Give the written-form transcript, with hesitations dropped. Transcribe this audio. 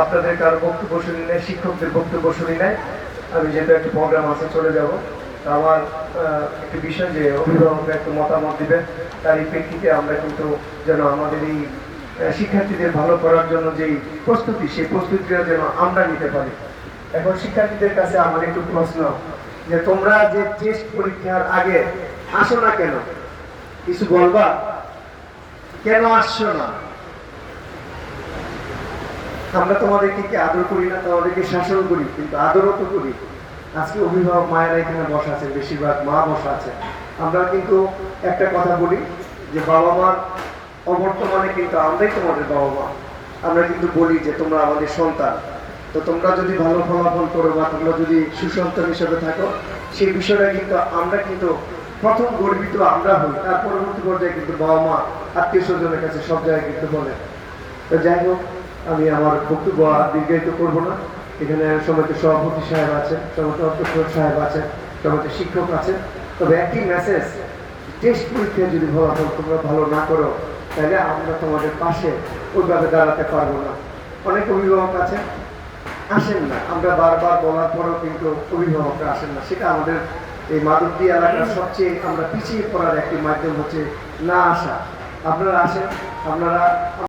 আপনাদের কারো বক্তব্য শুনি নাই, শিক্ষকদের বক্তব্য শুনি নাই। আমি যেহেতু একটা প্রোগ্রাম আছে চলে যাব, আমার একটি বিষয় যে অভিভাবকরা একটু মতামত দিবেন, তার এই প্রেক্ষিতে আমরা কিন্তু যেন আমাদের এই শিক্ষার্থীদের ভালো করার জন্য যেই প্রস্তুতি, সেই প্রস্তুতিটা যেন আমরা নিতে পারি। এখন শিক্ষার্থীদের কাছে আমার একটু প্রশ্ন, যে তোমরা যে টেস্ট পরীক্ষার আগে আসো না কেন? কিছু বলবা, কেন আসছো না? আমরা তোমাদেরকে কি আদর করি না? তোমাদেরকে শাসন করি, কিন্তু আদরও তো করি। আজকে অভিভাবক মায়েরা এখানে বসা আছে, বেশিরভাগ মা বসা আছে। আমরা কিন্তু একটা কথা বলি যে বাবা মার অবর্তমানে কিন্তু আমরাই তোমাদের বাবা মা। আমরা কিন্তু বলি যে তোমরা আমাদের সন্তান, তো তোমরা যদি ভালো ফলাফল করো বা তোমরা যদি সুসন্তান হিসেবে থাকো, সেই বিষয়টা কিন্তু আমরা কিন্তু প্রথম গর্বিত আমরা হই। তার পরবর্তী পর্যায়ে কিন্তু বাবা মা, আত্মীয় স্বজনের কাছে সব জায়গায় কিন্তু বলে। তো যাই হোক, আমি আমার বক্তব্য আর দীর্ঘায়িত করবো না। এখানে সমিতির সভাপতি সাহেব আছেন, সমিতির অধ্যক্ষ সাহেব আছেন, সমিতির শিক্ষক আছেন। তবে একটি মেসেজ, টেস্ট পরীক্ষায় যদি ফলাফল তোমরা ভালো না করো, তাহলে আমরা তোমাদের পাশে ওইভাবে দাঁড়াতে পারবো না। অনেক অভিভাবক আছেন, আসেন না, আমরা বারবার বলার পরেও কিন্তু অভিভাবকরা আসেন না। সেটা আমাদের এই মাধবদী এলাকার সবচেয়ে আমরা পিছিয়ে পড়ার একটি মাধ্যম হচ্ছে না আসা। আপনারা আসেন, আপনারা